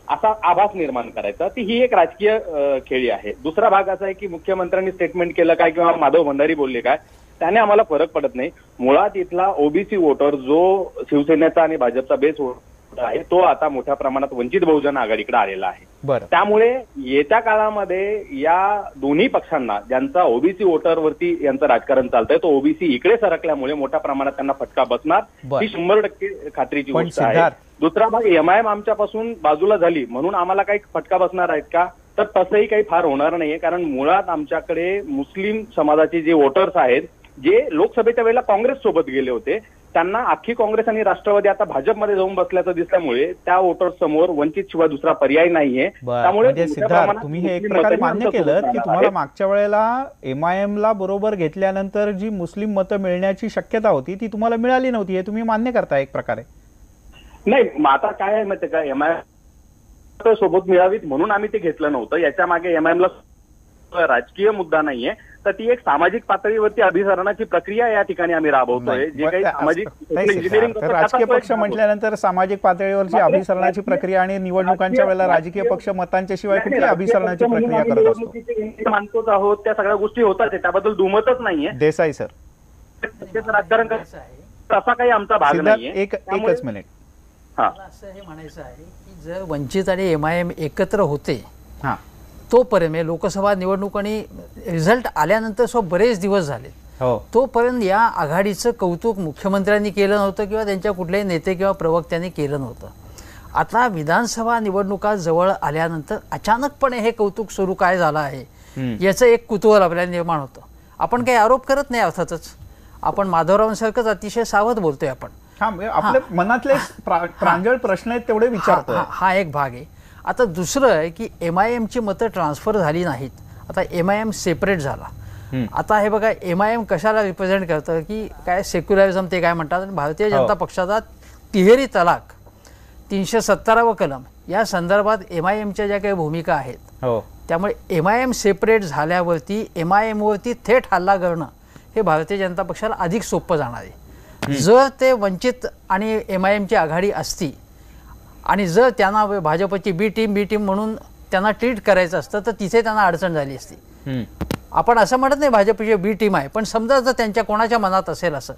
असा आभास निर्माण करायचा. ती ही एक राजकीय खेळी आहे. दुसरा भाग असा आहे की मुख्यमंत्र्यांनी स्टेटमेंट केलं काय किंवा माधव भंडारी बोलले काय, त्याने आम्हाला फरक पडत नाही. मुळात इथला ओबीसी वोटर जो शिवसेनेचा आणि भाजपचा बेस वोटर आहे तो आता मोठ्या प्रमाणात वंचित बहुजन आघाडीकडे आलेला आहे. त्यामुळे येत्या काळामध्ये या दोन्ही पक्षांना, ज्यांचा ओबीसी वोटरवरती यांचं राजकारण चालतंय, तो ओबीसी इकडे सरकल्यामुळे मोठ्या प्रमाणात त्यांना फटका बसणार, ही 100% खात्रीची गोष्ट आहे. दुसरा भाग, एमआयएम आमच्यापासून बाजूला झाली म्हणून आम्हाला काही फटका बसणार आहेत का, तर तसंही काही फार होणार नाहीये. कारण मुळात आमच्याकडे मुस्लिम समाजाचे जे वोटर्स आहेत, जे लोकसभेच्या वेळेला काँग्रेस सोबत गेले होते, त्यांना अख्खी काँग्रेस आणि राष्ट्रवादी आता भाजपमध्ये जाऊन बसल्याचं दिसल्यामुळे त्या वोटर्स समोर वंचित शिवाय दुसरा पर्याय नाहीये. त्यामुळे सिद्धार्थ, तुम्ही हे एक प्रकारे मान्य केलं की तुम्हाला मागच्या वेळेला एमआयएम ला बरोबर घेतल्यानंतर जी मुस्लिम मतं मिळण्याची शक्यता होती ती तुम्हाला मिळाली नव्हती, हे तुम्ही मान्य करता एक प्रकारे. नाही, मग आता काय आहे माहिती का, एमआयएम सोबत मिळावीत म्हणून आम्ही ते घेतलं नव्हतं. याच्या मागे एमआयएमला राजकीय मुद्दा नाहीये, तर ती एक सामाजिक पातळीवरती अभिसरणाची प्रक्रिया या ठिकाणी आम्ही राबवतोय. जे काही सामाजिक इंजिनिअरिंग, राजकीय पक्ष म्हटल्यानंतर सामाजिक पातळीवरची अभिसरणाची प्रक्रिया आणि निवडणुकांच्या वेळेला राजकीय पक्ष मतांच्या शिवाय कुठली अभिसरणाची प्रक्रिया करत असतो. मानतोच आहोत, त्या सगळ्या गोष्टी होतात, त्याबद्दल दुमतच नाहीये. देसाई सर, राजकारण तसा काही आमचा भाग नाहीये. एकच मिनिट. असं हे म्हणायचं आहे की जर वंचित आणि एमआयएम एकत्र होते, तोपर्यंत लोकसभा निवडणूक आणि रिझल्ट आल्यानंतर बरेच दिवस झाले, तोपर्यंत या आघाडीचं कौतुक मुख्यमंत्र्यांनी केलं नव्हतं किंवा त्यांच्या कुठल्याही नेते किंवा प्रवक्त्यांनी केलं नव्हतं. आता विधानसभा निवडणुका जवळ आल्यानंतर अचानकपणे हे कौतुक सुरू काय झालं आहे याचं एक कुतूहल आपल्याला निर्माण होतं. आपण काही आरोप करत नाही, अर्थातच आपण माधवरावांसारखंच अतिशय सावध बोलतोय. आपण आपल्या मनातले प्रांजळ प्रश्न आहेत तेवढे विचारतो. हा एक भाग आहे. आता दुसरं आहे की एमआयएमची मतं ट्रान्सफर झाली नाहीत, आता एमआयएम सेपरेट झाला. आता हे बघा, एमआयएम कशाला रिप्रेझेंट करतं की काय सेक्युलरिझम ते काय म्हणतात, आणि भारतीय जनता पक्षाचा तिहेरी तलाक 317व कलम या संदर्भात एमआयएमच्या ज्या काही भूमिका आहेत, त्यामुळे एमआयएम सेपरेट झाल्यावरती एमआयएमवरती थेट हल्ला करणं हे भारतीय जनता पक्षाला अधिक सोपं जाणार आहे. जर ते वंचित आणि एमआयएमची आघाडी असती आणि जर त्यांना भाजपची बी टीम म्हणून त्यांना ट्रीट करायचं असतं तर तिथे त्यांना अडचण झाली असती. आपण असं म्हणत नाही भाजपची बी टीम आहे, पण समजा जर त्यांच्या कोणाच्या मनात असेल असं,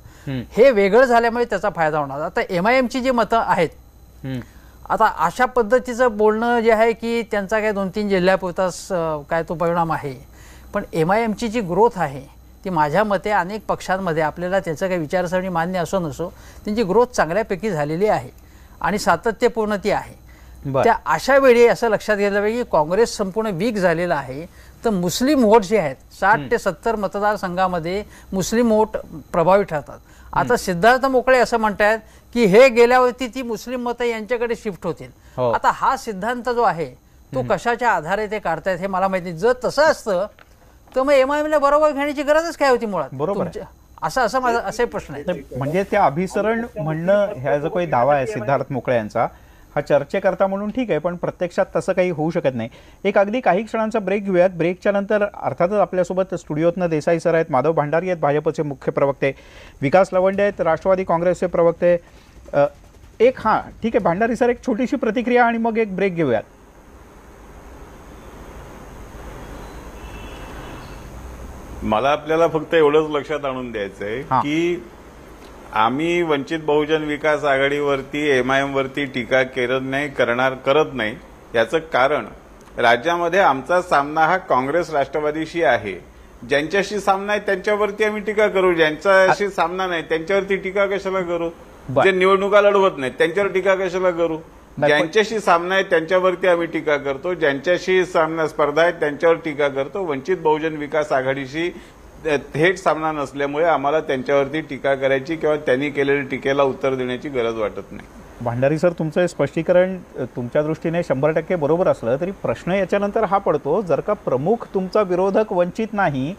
हे वेगळं झाल्यामुळे त्याचा फायदा होणार. आता एमआयएमची जी मतं आहेत, आता अशा पद्धतीचं बोलणं जे आहे की त्यांचा काय 2-3 जिल्ह्यापुरताच काय तो परिणाम आहे, पण एमआयएमची जी ग्रोथ आहे ती माझ्या मते अनेक पक्षांमध्ये, आपल्याला त्यांचं काही विचारसरणी मान्य असो नसो, त्यांची ग्रोथ चांगल्यापैकी झालेली आहे आणि सातत्यपूर्ण ती आहे. त्या अशा वेळी असं लक्षात घेतलं पाहिजे की काँग्रेस संपूर्ण वीक झालेला आहे, तर मुस्लिम वोट जे आहेत 60 ते 70 मतदारसंघामध्ये मुस्लिम वोट प्रभावी ठरतात. आता सिद्धार्थ मोकळे असं म्हणतात की हे गेल्यावरती ती मुस्लिम मतं यांच्याकडे शिफ्ट होतील. आता हा सिद्धांत जो आहे तो कशाच्या आधारे ते काढतायत हे मला माहिती नाही. जर तसं असतं तर मग एमआयएमला बरोबर घेण्याची गरजच काय होती मुळात. बरोबर, असं माझा असे प्रश्न आहे. म्हणजे त्या अभिसरण म्हणणं ह्या जो काही दावा आहे सिद्धार्थ मोकळे यांचा, हा चर्चेकरता म्हणून ठीक आहे, पण प्रत्यक्षात तसं काही होऊ शकत नाही. एक अगदी काही क्षणांचा ब्रेक घेऊयात. ब्रेकच्या नंतर अर्थातच आपल्यासोबत स्टुडिओतनं देसाई सर आहेत, माधव भांडारी आहेत भाजपचे मुख्य प्रवक्ते, विकास लवंडे आहेत राष्ट्रवादी काँग्रेसचे प्रवक्ते. ठीक आहे भांडारी सर, एक छोटीशी प्रतिक्रिया आणि मग एक ब्रेक घेऊयात. मला आपल्याला फक्त एवढंच लक्षात आणून द्यायचंय की आम्ही वंचित बहुजन विकास आघाडीवरती एमआयएम वरती टीका करत नाही. याचं कारण राज्यामध्ये आमचा सामना हा काँग्रेस राष्ट्रवादीशी आहे. ज्यांच्याशी सामना आहे त्यांच्यावरती आम्ही टीका करू, ज्यांच्याशी सामना नाही त्यांच्यावरती टीका कशाला करू, जे निवडणुका लढवत नाहीत त्यांच्यावर टीका कशाला करू. ज्यांच्याशी सामना आहे त्यांच्यावरती आम्ही टीका करतो, ज्यांच्याशी स्पर्धा आहे त्यांच्यावर टीका करतो. वंचित बहुजन विकास आघाडीशी थेट सामना नसल्यामुळे आम्हाला त्यांच्यावरती टीका करायची किंवा त्यांनी केलेल्या टीकेला उत्तर देण्याची गरज वाटत नाही. भांडारी सर, तुमचं स्पष्टीकरण तुमच्या दृष्टीने 100% बरोबर असलं तरी प्रश्न याच्यानंतर हा पडतो, जर का प्रमुख तुमचा विरोधक वंचित नाही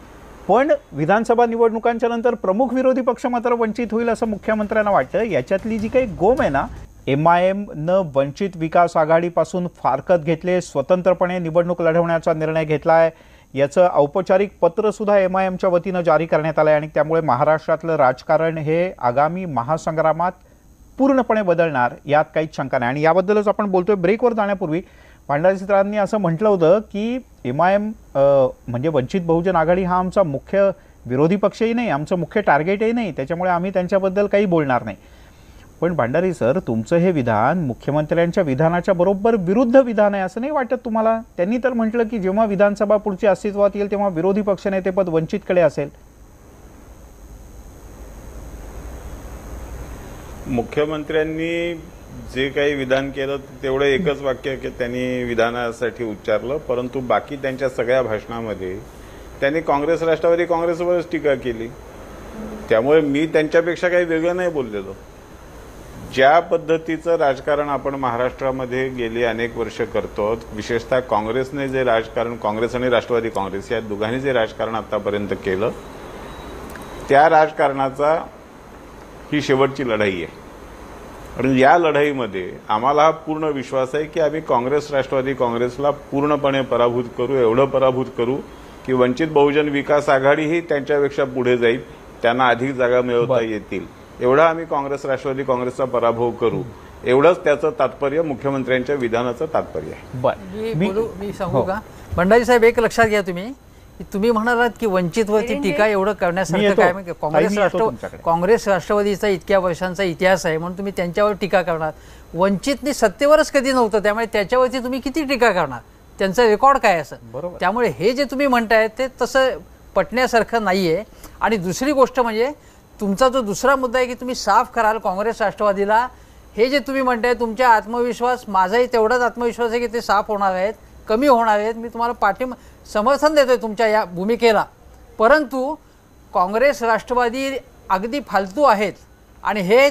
पण विधानसभा निवडणुकांच्या नंतर प्रमुख विरोधी पक्ष मात्र वंचित होईल असं मुख्यमंत्र्यांना वाटतं, याच्यातली जी काही गोम आहे ना, MIM न वंचित विकास आघाडीपासून फारकत घेतले, स्वतंत्रपणे निवडणूक लढवण्याचा निर्णय घेतलाय, याचं औपचारिक पत्र सुद्धा MIMच्या वतीनं जारी करण्यात आलंय आणि त्यामुळे महाराष्ट्रातलं राजकारण हे आगामी महासंग्रामात पूर्णपणे बदलणार यात काहीच शंका नाही. आणि याबद्दलच आपण बोलतोय. ब्रेकवर जाण्यापूर्वी भांडारी सरांनी असं म्हटलं होतं की MIM म्हणजे वंचित बहुजन आघाडी हा आमचा मुख्य विरोधी पक्षही नाही, आमचं मुख्य टार्गेटही नाही, त्याच्यामुळे आम्ही त्यांच्याबद्दल काही बोलणार नाही. पण भांडारी सर, तुमचं हे विधान मुख्यमंत्र्यांच्या विधानाच्या बरोबर विरुद्ध विधान आहे असं नाही वाटत तुम्हाला? त्यांनी तर म्हटलं की जेव्हा विधानसभा पुढची अस्तित्वात येईल तेव्हा विरोधी पक्षनेतेपद वंचितकडे असेल. मुख्यमंत्र्यांनी जे काही विधान केलं तेवढं एकच वाक्य की त्यांनी विधानासाठी उच्चारलं, परंतु बाकी त्यांच्या सगळ्या भाषणामध्ये त्यांनी काँग्रेस राष्ट्रवादी काँग्रेसवरच टीका केली. त्यामुळे मी त्यांच्यापेक्षा काही वेगळं नाही बोललेलो. ज्या पद्धतीचं राजकारण आपण महाराष्ट्रामध्ये गेली अनेक वर्ष करतो, विशेषतः काँग्रेसने जे राजकारण, काँग्रेस आणि राष्ट्रवादी काँग्रेस या दोघांनी जे राजकारण आतापर्यंत केलं, त्या राजकारणाचा ही शेवटची लढाई आहे. आणि या लढाईमध्ये आम्हाला हा पूर्ण विश्वास आहे की आम्ही काँग्रेस राष्ट्रवादी काँग्रेसला पूर्णपणे पराभूत करू, एवढं पराभूत करू की वंचित बहुजन विकास आघाडी ही त्यांच्यापेक्षा पुढे जाईल, त्यांना अधिक जागा मिळवता येतील, एवढा आम्ही काँग्रेस राष्ट्रवादी काँग्रेसचा पराभव करू, एवढंच त्याचं तात्पर्य मुख्यमंत्र्यांच्या विधानाचं तात्पर्य आहे. मी सांगू का भंडारी साहेब, एक लक्षात घ्या तुम्ही म्हणालात की वंचितवरती टीका एवढं करण्यासारखं काय, म्हणजे काँग्रेस राष्ट्रवादीचा इतक्या वर्षांचा इतिहास आहे म्हणून तुम्ही त्यांच्यावर टीका करणार. वंचितनी सत्तेवरच कधी नव्हतं, त्यामुळे त्याच्यावरती तुम्ही किती टीका करणार, त्यांचा रेकॉर्ड काय असं. त्यामुळे हे जे तुम्ही म्हणताय ते तसं पटण्यासारखं नाहीये. आणि दुसरी गोष्ट म्हणजे तुमचा जो दुसरा मुद्दा आहे की तुम्ही साफ कराल काँग्रेस राष्ट्रवादीला, हे जे तुम्ही म्हणताय तुमचा आत्मविश्वास, माझाही तेवढाच आत्मविश्वास आहे की ते साफ होणार आहेत, कमी होणार आहेत. मी तुम्हाला समर्थन देतोय तुमच्या या भूमिकेला, परंतु काँग्रेस राष्ट्रवादी अगदी फालतू आहेत आणि हे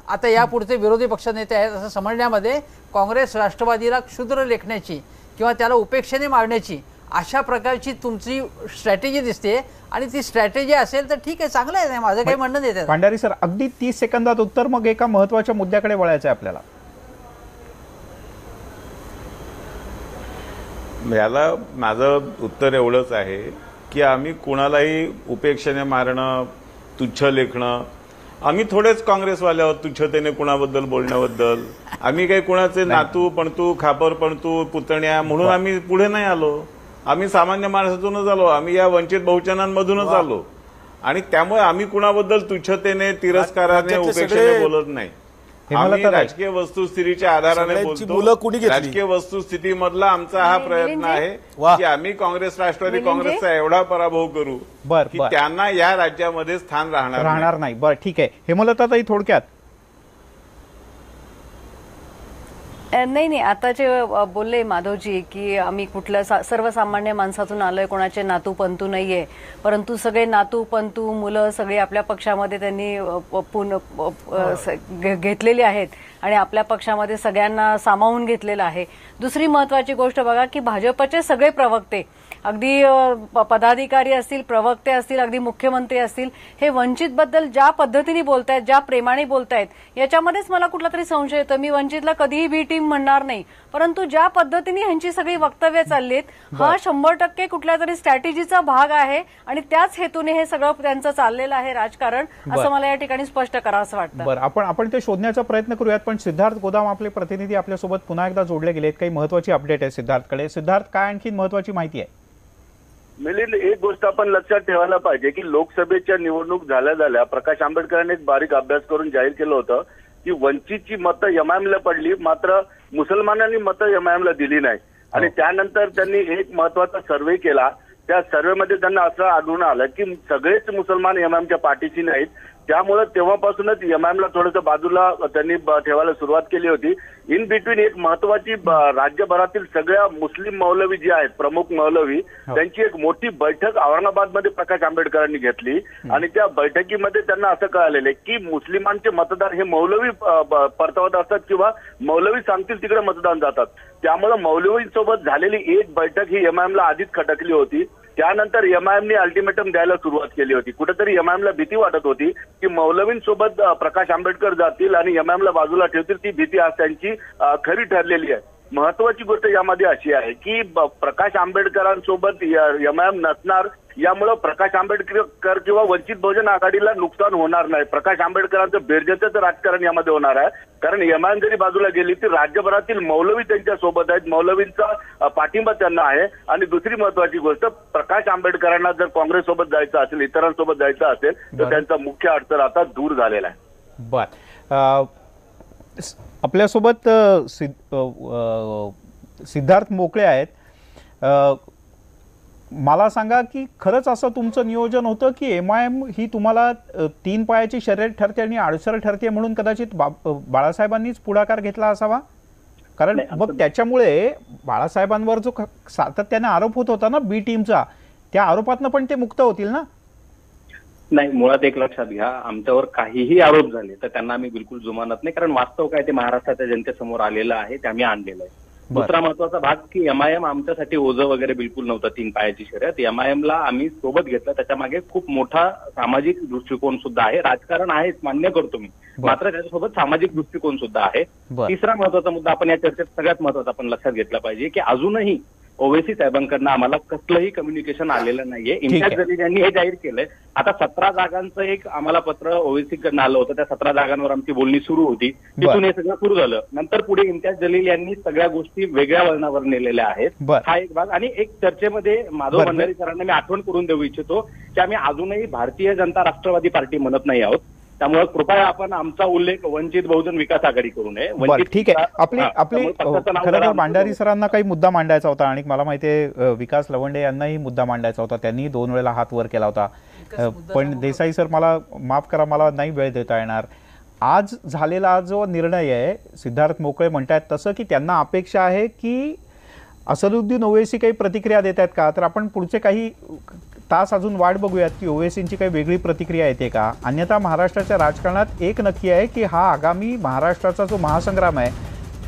आता यापुढचे विरोधी पक्षनेते आहेत असं समजण्यामध्ये काँग्रेस राष्ट्रवादीला क्षुद्र लेखण्याची किंवा त्याला उपेक्षेने मारण्याची अशा प्रकारची तुमची स्ट्रॅटेजी दिसते. आणि ती स्ट्रॅटेजी असेल तर ठीक आहे, चांगलं आहे, माझं काही म्हणणं नाही. भांडारी सर, अगदी 30 सेकंदात उत्तर, मग एका महत्वाच्या मुद्द्याकडे वळायचं आहे आपल्याला. याला माझं उत्तर एवढंच आहे की आम्ही कुणालाही उपेक्षेने मारणं, तुच्छ लेखणं, आम्ही थोडेच काँग्रेसवाले आहोत तुच्छतेने कुणाबद्दल बोलण्याबद्दल. आम्ही काही कुणाचे नातू पणतू, खापर पणतू, पुतण्या म्हणून आम्ही पुढे नाही आलो. आम्ही सामान्य माणसातूनच आलो, आम्ही या वंचित बहुजनांमधूनच आलो. आणि त्यामुळे आम्ही कुणाबद्दल तुच्छतेने, तिरस्काराने, उपेक्षेने बोलत नाही. आम्ही राजकीय वस्तुस्थितीच्या आधाराने बोलतो. राजकीय वस्तुस्थितीमधला आमचा हा प्रयत्न आहे की आम्ही काँग्रेस राष्ट्रवादी काँग्रेसचा एवढा पराभव करू की त्यांना या राज्यामध्ये स्थान राहणार नाही. बरं, ठीक आहे. हेमलताताई, थोडक्यात. नाही, आता जे बोलले माधवजी की आम्ही कुठल्या सर्वसामान्य माणसातून आलोय, कोणाचे नातू पंतू नाहीये, परंतु सगळे नातू पंतू मुलं सगळे आपल्या पक्षामध्ये त्यांनी घेतलेली आहेत आणि आपल्या पक्षामध्ये सगळ्यांना सामावून घेतलेलं आहे. दुसरी महत्वाची गोष्ट बघा की भाजपचे सगळे प्रवक्ते, अगदी पदाधिकारी असतील, प्रवक्ते असतील, अगदी मुख्यमंत्री असतील, हे वंचित बद्दल ज्या पद्धतीने बोलतायत, ज्या प्रेमाने बोलतायत, याच्यामध्येच मला कुठला तरी संशय येतो. मी वंचितला कधीही बी टीम म्हणणार नाही, परंतु ज्या पद्धतीने ह्यांची सगळी वक्तव्य चाललीत, हा 100% कुठल्या तरी स्ट्रॅटेजीचा भाग आहे आणि त्याच हेतूने हे सगळं त्यांचं चाललेलं आहे राजकारण, असं मला या ठिकाणी स्पष्ट करावं वाटतं. बरं, आपण ते शोधण्याचा प्रयत्न करूयात. पण सिद्धार्थ गोदाम आपले प्रतिनिधी आपल्यासोबत पुन्हा एकदा जोडले गेलेत. काही महत्वाची अपडेट आहे सिद्धार्थकडे. सिद्धार्थ, काय आणखी महत्वाची माहिती आहे? मिलिंद, एक गोष्ट आपण लक्षात ठेवायला पाहिजे की लोकसभेच्या निवडणूक झाल्या प्रकाश आंबेडकरांनी एक बारीक अभ्यास करून जाहीर केलं होतं की वंचितची मतं MIMला पडली, मात्र मुसलमानांनी मतं MIMला दिली नाही. आणि त्यानंतर त्यांनी एक महत्वाचा सर्व्हे केला. त्या सर्व्हेमध्ये त्यांना असं आढळून आलं की सगळेच मुसलमान MIMच्या पाठीशी नाहीत, त्यामुळे तेव्हापासूनच एमआयएमला थोडंसं बाजूला त्यांनी ठेवायला सुरुवात केली होती. इन बिटवीन एक महत्वाची राज्यभरातील सगळ्या मुस्लिम मौलवी जे आहेत, प्रमुख मौलवी, त्यांची एक मोठी बैठक औरंगाबादमध्ये प्रकाश आंबेडकरांनी घेतली आणि त्या बैठकीमध्ये त्यांना असं कळालेलं आहे की मुस्लिमांचे मतदार हे मौलवी परतवत असतात किंवा मौलवी सांगतील तिकडे मतदान जातात. त्यामुळे मौलवींसोबत झालेली एक बैठक ही एमआयएमला आधीच खटकली होती. त्यानंतर एमआयएमने अल्टिमेटम द्यायला सुरुवात केली होती. कुठेतरी एमआयएमला भीती वाटत होती की मौलवींसोबत प्रकाश आंबेडकर जातील आणि एमआयएमला बाजूला ठेवतील. ती भीती आज त्यांची खरी ठरलेली आहे. महत्वाची गोष्ट यामध्ये अशी आहे की प्रकाश आंबेडकरांसोबत एमआयएम नसणार, यामुळे प्रकाश आंबेडकर किंवा वंचित बहुजन आघाडीला नुकसान होणार नाही. प्रकाश आंबेडकरांचं बेरजेचं राजकारण यामध्ये होणार आहे. कारण एमआयएम जरी बाजूला गेली तर राज्यभरातील मौलवी त्यांच्या सोबत आहेत, मौलवींचा पाठिंबा त्यांना आहे. आणि दुसरी महत्वाची गोष्ट, प्रकाश आंबेडकरांना जर काँग्रेस सोबत जायचं असेल, इतरांसोबत जायचं असेल तर त्यांचा मुख्य अडचण आता दूर झालेला आहे. बर, आपल्यासोबत सिद्धार्थ मोकळे आहेत. मला सांगा की खरंच असं तुमचं नियोजन होतं की एमआयएम ही तुम्हाला 3 पायाची शर्यत ठरते आणि अडसर ठरते म्हणून कदाचित बाळासाहेबांनीच पुढाकार घेतला असावा? कारण मग त्याच्यामुळे बाळासाहेबांवर जो सातत्याने आरोप होत होता ना बी टीमचा, त्या आरोपातनं पण ते मुक्त होतील ना? नाही, मुळात एक लक्षात घ्या, आमच्यावर काहीही आरोप झाले तर त्यांना आम्ही बिलकुल जुमानत नाही. कारण वास्तव काय ते महाराष्ट्राच्या जनतेसमोर आलेलं आहे, ते आम्ही आणलेलं आहे. दुसरा महत्वाचा भाग की एमआयएम आमच्यासाठी ओझं वगैरे बिलकुल नव्हतं 3 पायाची शर्यत. एमआयएमला आम्ही सोबत घेतलं, त्याच्या मागे खूप मोठा सामाजिक दृष्टिकोन सुद्धा आहे. राजकारण आहेच, मान्य करतो मी, मात्र त्याच्यासोबत सामाजिक दृष्टिकोन सुद्धा आहे. तिसरा महत्वाचा मुद्दा आपण या चर्चेत सगळ्यात महत्वाचा आपण लक्षात घेतला पाहिजे की अजूनही ओवेसी साहेबांकडनं आम्हाला कसलंही कम्युनिकेशन आलेलं नाहीये. इम्तियाज जलील यांनी हे जाहीर केलंय. आता 17 जागांचं एक आम्हाला पत्र ओवेसीकडनं आलं होतं, त्या 17 जागांवर आमची बोलणी सुरू होती. तिथून हे सगळं सुरू झालं. नंतर पुढे इम्तियाज जलील यांनी सगळ्या गोष्टी वेगळ्या वळणावर नेलेल्या आहेत. हा एक भाग. आणि एक चर्चेमध्ये माधव भंडारी सरांना मी आठवण करून देऊ इच्छितो की आम्ही अजूनही भारतीय जनता राष्ट्रवादी पार्टी म्हणत नाही आहोत. त्यामुळे कृपया आपण आमचा उल्लेख वंचित बहुजन विकास आघाडी करू नये. ठीक आहे. आपली खरं भंडारी सरांना काही मुद्दा मांडायचा होता आणि मला माहिती आहे विकास लवंडे यांनाही मुद्दा मांडायचा होता. त्यांनी 2 वेळेला हात वर केला होता. पण देसाई सर, मला माफ करा, मला नाही वेळ देता येणार. आज झालेला जो निर्णय आहे, सिद्धार्थ मोकळे म्हणतायत तसं की त्यांना अपेक्षा आहे की असदुद्दीन ओवेसी काही प्रतिक्रिया देत आहेत का, तर आपण पुढचे काही तास अजून वाट बघूयात की ओवेसींची काही वेगळी प्रतिक्रिया येते का. अन्यथा महाराष्ट्राच्या राजकारणात एक नक्की आहे की हा आगामी महाराष्ट्राचा जो महासंग्राम आहे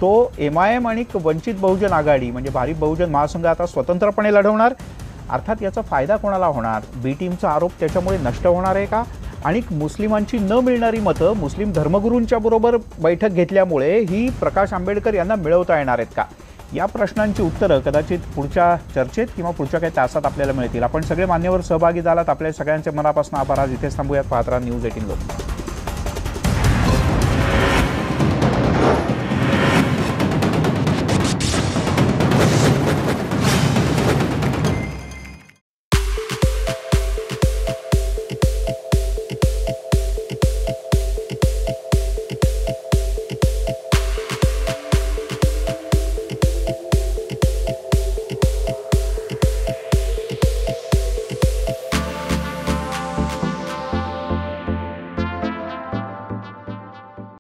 तो एमआयएम आणि वंचित बहुजन आघाडी म्हणजे भारिप बहुजन महासंघ आता स्वतंत्रपणे लढवणार. अर्थात याचा फायदा कोणाला होणार? बी टीमचा आरोप त्याच्यामुळे नष्ट होणार आहे का? आणि मुस्लिमांची न मिळणारी मतं मुस्लिम धर्मगुरूंच्या बरोबर बैठक घेतल्यामुळे ही प्रकाश आंबेडकर यांना मिळवता येणार आहेत का? या प्रश्नांची उत्तरं कदाचित पुढच्या चर्चेत किंवा पुढच्या काही तासात आपल्याला मिळतील. आपण सगळे मान्यवर सहभागी झालात, आपल्या सगळ्यांचे मनापासून आभार. आज इथेच थांबूयात. पाहत राहा न्यूज 18 लोक.